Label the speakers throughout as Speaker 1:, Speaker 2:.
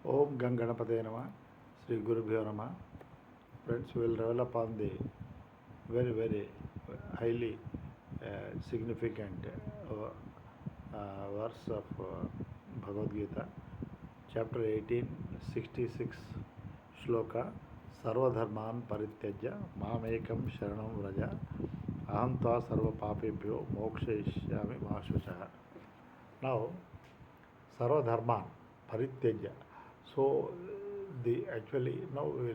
Speaker 1: Om Ganganapate Nama, Sri Gurubhyo Nama. Friends, we will develop on the very highly significant verse of Bhagavad Gita, chapter 18, 66 sloka, sarva dharman parityajya mam ekam sharanam vraja aham tva sarva papebhyo mokshayishyami ma shuchaha. Now, sarva dharman parityajya. So, the actually now we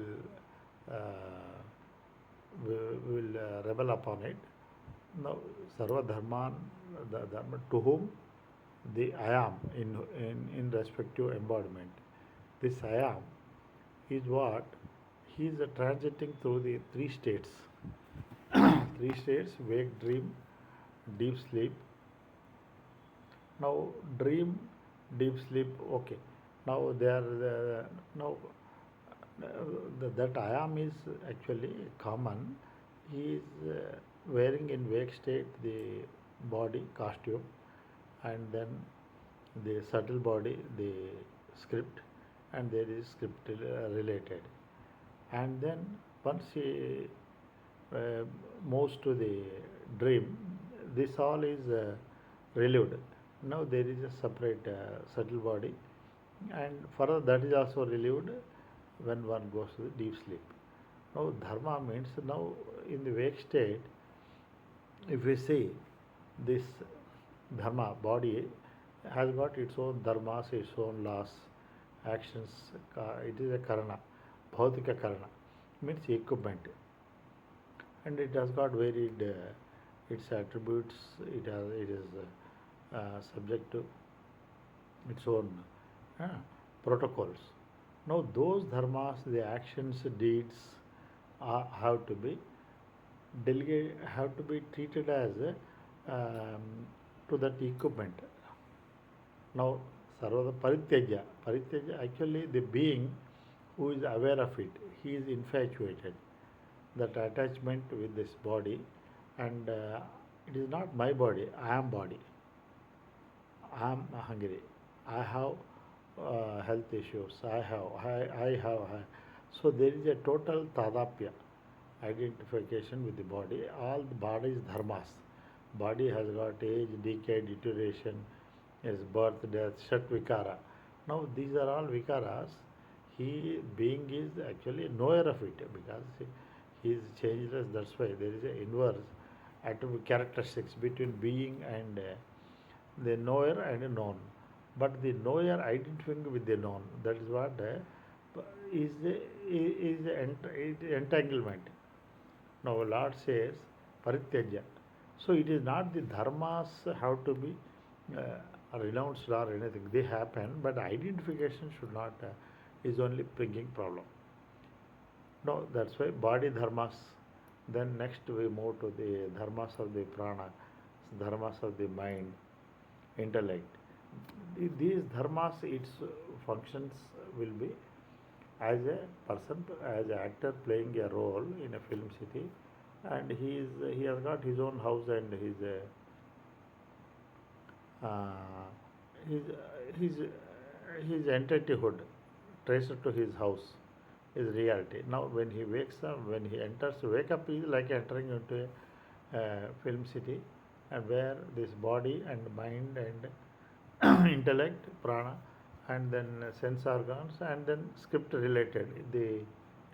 Speaker 1: will rebel upon it. Now, sarva dharman, the dharma to whom the I am in respective embodiment. This I am is what he is transiting through the three states. Three states: wake, dream, deep sleep. Now, dream, deep sleep. Okay. Now they are now that I am is actually common. He is wearing in wake state the body costume, and then the subtle body, the script, and there is script related. And then once he moves to the dream, this all is relieved. Now there is a separate subtle body, and further that is also relieved when one goes to the deep sleep. Now dharma means now in the wake state, if we see this dharma body has got its own dharmas, its own laws, actions. It is a karana, bhautika karana, means equipment, and it has got varied its attributes. It is subject to its own protocols. Now those dharmas, the actions, deeds have to be have to be treated as to that equipment. Now sarva parityajya, actually the being who is aware of it, he is infatuated. That attachment with this body, and it is not my body, I am body. I am hungry. I have health issues. I have. So there is a total tadapya, identification with the body. All the body is dharmas. Body has got age, decay, deterioration, is birth, death, shat vikara. Now these are all vikaras. He being is actually knower of it because he is changeless. That's why there is an inverse atomic characteristics between being and the knower and known. But the knower identifying with the known, that is what is entanglement. Now Lord says parityajya. So it is not the dharmas have to be renounced or anything. They happen, but identification should not is only bringing problem. No, that's why body dharmas. Then next we move to the dharmas of the prana, dharmas of the mind, intellect. These dharmas, its functions will be as a person, as an actor playing a role in a film city, and he has got his own house and his entityhood traced to his house is reality. Now when he wakes up, when he enters, wake up is like entering into a film city, and where this body and mind and intellect, prana, and then sense organs, and then script related, the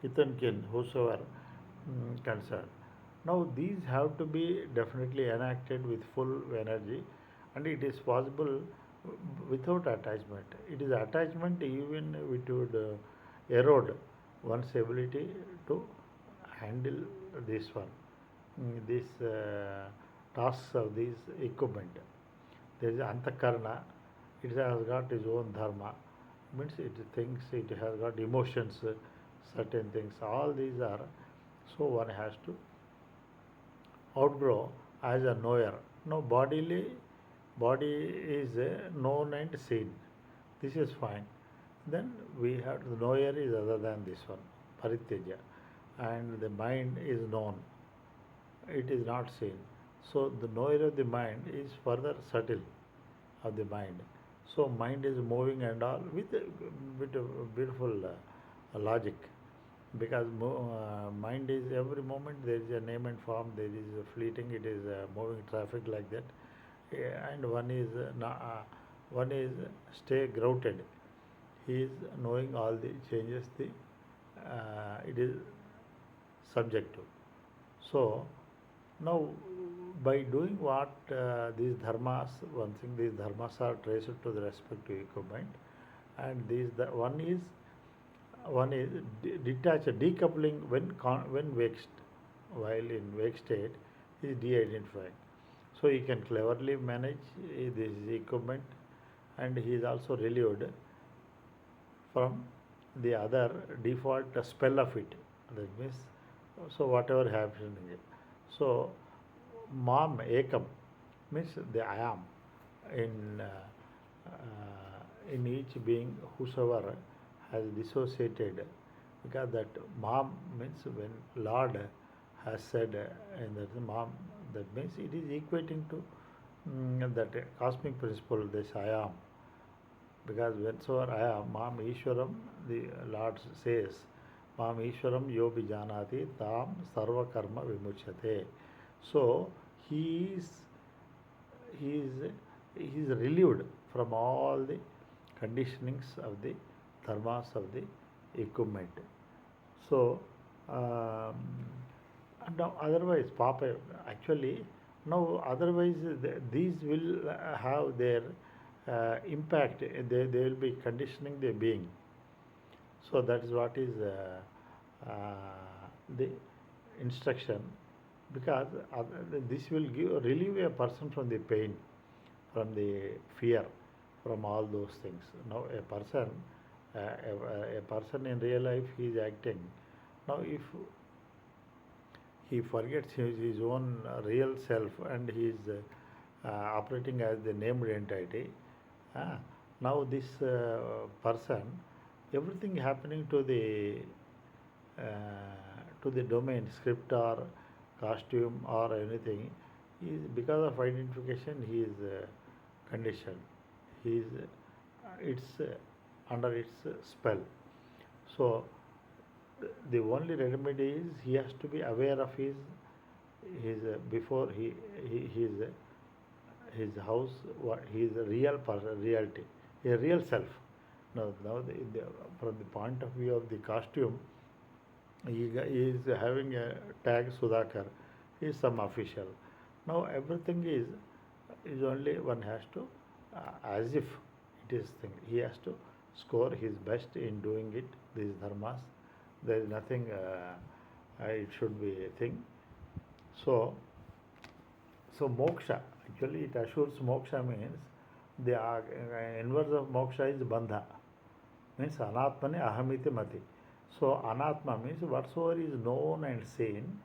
Speaker 1: kithan kin, whosoever concerned. Now these have to be definitely enacted with full energy, and it is possible without attachment. It is attachment, even it would erode one's ability to handle this one, this tasks of this equipment. There is antakarna, it has got its own dharma, means it thinks, it has got emotions, certain things. All these are, so one has to outgrow as a knower. Now body is known and seen. This is fine. Then we have the knower is other than this one, parityajya, and the mind is known. It is not seen. So the knower of the mind is further subtle of the mind. So mind is moving and all with a beautiful logic, because mind is every moment there is a name and form, there is a fleeting, it is moving traffic like that. And one is stay grounded. He is knowing all the changes. It is subjective. So now, by doing what these dharmas, one thing, these dharmas are traced to the respective equipment, and one is detach, decoupling when vexed, while in wake state is de-identifying. So he can cleverly manage this equipment, and he is also relieved from the other default spell of it. That means, so whatever happening. So mom ekam means the I am in in each being whosoever has dissociated, because that mom means when Lord has said in that mom, that means it is equating to that cosmic principle, this I am. Because whensoever I am, Mam Ishwaram, the Lord says, Mam Ishwaram yo bijanati tam sarva karma vimuchyate. So he is he is he is relieved from all the conditionings of the dharmas of the equipment. So um, and now otherwise, Papa actually now otherwise these will have their impact. They will be conditioning their being. So that is what is the instruction, because this will relieve a person from the pain, from the fear, from all those things. Now a person in real life, he is acting. Now if he forgets his own real self, and he is operating as the named entity, now this person, everything happening uh, to the domain, script or costume or anything, is because of identification. He is conditioned. He is it's under its spell. So the only remedy is he has to be aware of his before his house, what his real person, reality, a real self. Now from the point of view of the costume, he is having a tag Sudhakar. He is some official. Now everything is only one has to as if it is thing. He has to score his best in doing it. These dharmas, there is nothing. It should be a thing. So moksha, actually it assures moksha means the inverse of moksha is bandha, means anatmane ahamiti mati. So anatma means whatsoever is known and seen,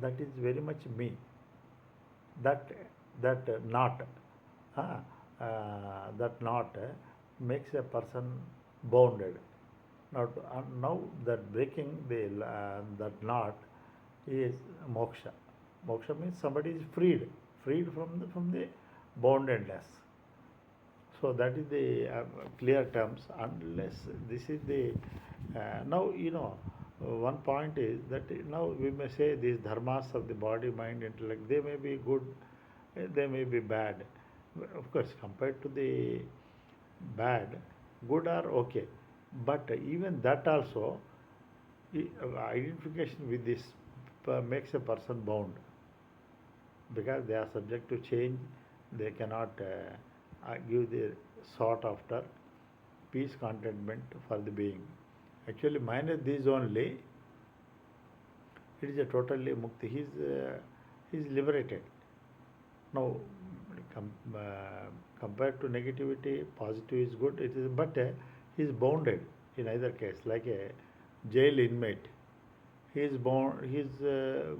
Speaker 1: that is very much me. That not uh, that not makes a person bounded. Now that breaking that knot is moksha. Moksha means somebody is freed from the boundedness. So that is the clear terms. Unless this is the now one point is that now we may say these dharmas of the body, mind, intellect, they may be good, they may be bad. Of course, compared to the bad, good are okay. But even that also, identification with this makes a person bound, because they are subject to change. They cannot give the sought after peace, contentment for the being. Actually, minus these only, it is a totally mukti. He is liberated. Now, compared to negativity, positive is good. It is, but he is bounded in either case, like a jail inmate. He is bound. He is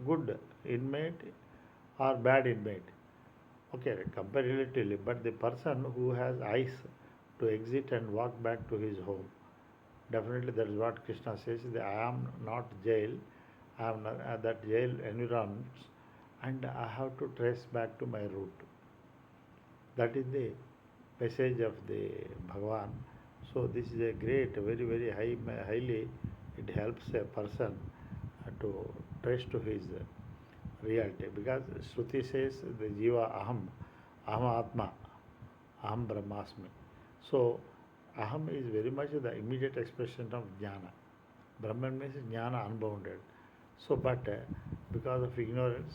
Speaker 1: good inmate or bad inmate. Okay, compare relatively. But the person who has eyes to exit and walk back to his home, definitely that is what Krishna says. I am not jail. I am not, that jail environs, and I have to trace back to my root. That is the message of the Bhagavan. So this is a great, very, very highly, it helps a person to trace to his reality, because Shruti says the Jiva Aham Atma, Aham Brahmasmi. So Aham is very much the immediate expression of Jnana. Brahman means Jnana unbounded. So, but because of ignorance,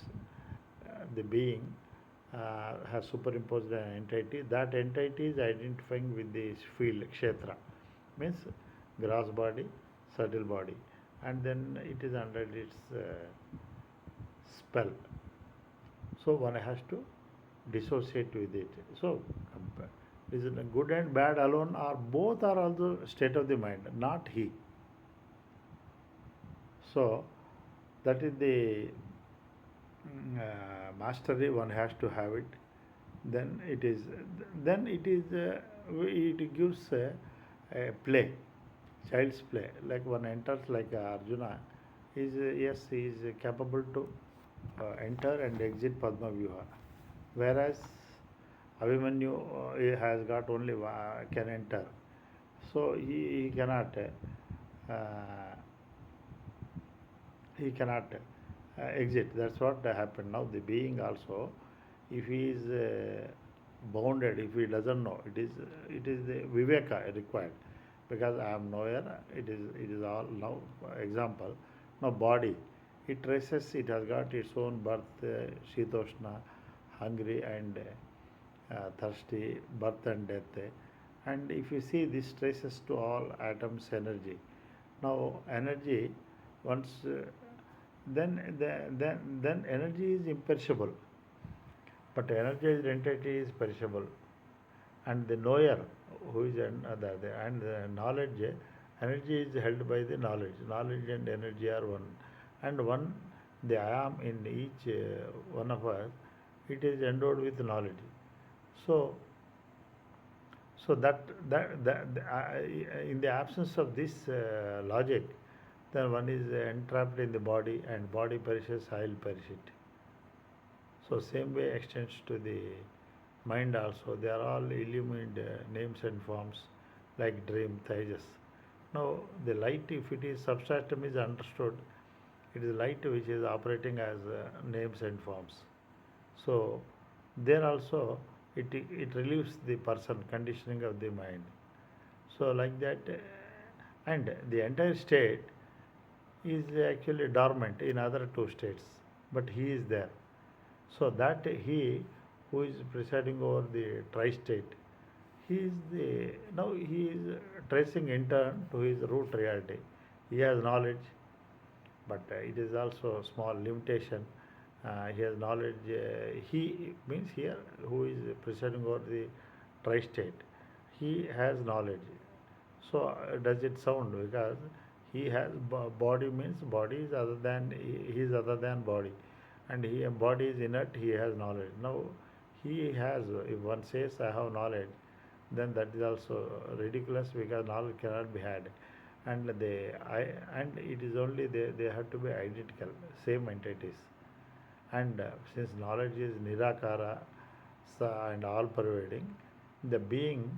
Speaker 1: the being has superimposed an entity. That entity is identifying with this field, kshetra, means gross body, subtle body, and then it is under its spell. So one has to dissociate with it. So is it good and bad alone, or both are also state of the mind, not he. So that is the mastery one has to have it. Then it is it gives a play, child's play. Like one enters, like Arjuna is yes, he is capable to enter and exit Padma Vyuha, whereas Abhimanyu he has got only can enter, so he cannot exit. That's what happened. Now the being also, if he is bounded, if he doesn't know, it is the viveka required, because I am nowhere. It is all now. Example, now body, it traces. It has got its own birth, shitoshna, hungry and thirsty, birth and death. And if you see, this traces to all atoms energy. Now energy, once then energy is imperishable, but energized entity is perishable. And the knower, who is and the knowledge, energy is held by the knowledge. Knowledge and energy are one, and one, the I am in each one of us, it is endowed with knowledge. So in the absence of this logic, then one is entrapped in the body, and body perishes, I will perish it. So same way extends to the mind also. They are all illumined names and forms, like dream, Tejas. Now the light, if it is substratum is understood, it is light which is operating as names and forms. So there also it relieves the person, conditioning of the mind. So like that, and the entire state is actually dormant in other two states, but he is there. So that he who is presiding over the tri-state, he is tracing in turn to his root reality. He has knowledge, but it is also small limitation. He has knowledge. He means here who is presiding over the tri-state. He has knowledge. So does it sound, because he has body, means body is other than, he is other than body, and body is inert, he has knowledge. Now he has, if one says I have knowledge, then that is also ridiculous, because knowledge cannot be had. And it is only they have to be identical, same entities. And since knowledge is nirakara and all pervading, the being,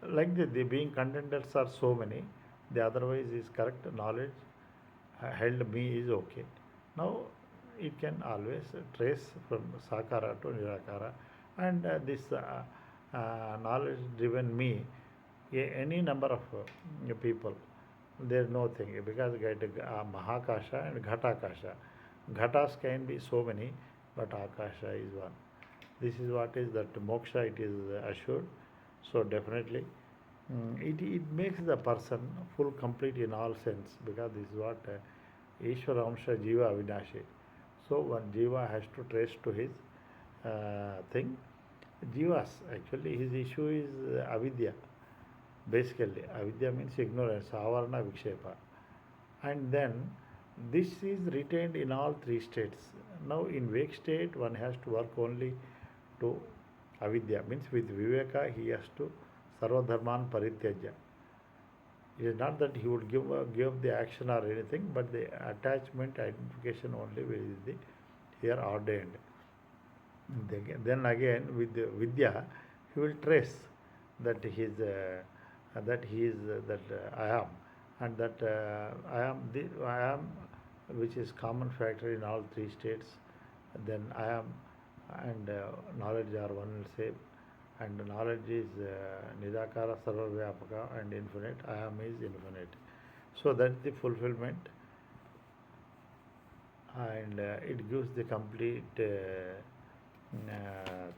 Speaker 1: like the being contenders are so many, the otherwise is correct. Knowledge held me is okay. Now it can always trace from sakara to nirakara, and this knowledge driven me, any number of people, there is no thing, because mahakasha and ghatakasha. Ghatas can be so many, but akasha is one. This is what is that moksha, it is assured. So definitely it makes the person full, complete in all sense, because this is what Ishvara Amsha Jiva Avinashi. So one Jiva has to trace to his thing. Jivas, actually his issue is avidya. Basically avidya means ignorance, avarana vikshepa, and then this is retained in all three states. Now in wake state one has to work only to avidya, means with viveka he has to sarva dharman parityajya. It is not that he would give the action or anything, but the attachment, identification only will be here ordained. Then again with the vidya he will trace that he is that I am, and that I am, which is common factor in all three states. Then I am and knowledge are one and same, and knowledge is nidakara sarva vyapaka and infinite. I am is infinite. So that's the fulfillment, and it gives the complete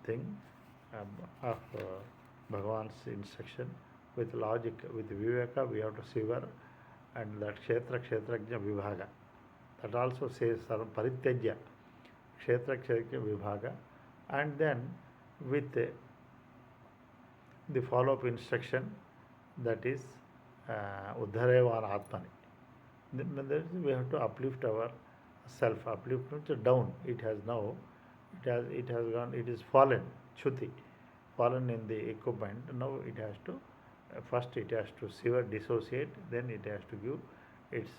Speaker 1: thing of Bhagavan's instruction with logic, with viveka. We have to sever, and that kshetrajna vibhaga. That also says parityajya, kshetrajna vibhaga, and then with the follow-up instruction, that is uddharevan atmani. Then we have to uplift our self. Uplift down. It has now, it has gone. It is fallen. Chuti, fallen in the equipment. Now it has to first it has to sever, dissociate. Then it has to give its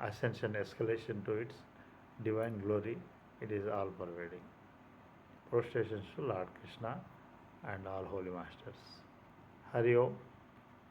Speaker 1: ascension, escalation to its divine glory. It is all pervading. Prostrations to Lord Krishna and all holy masters. Hari Om.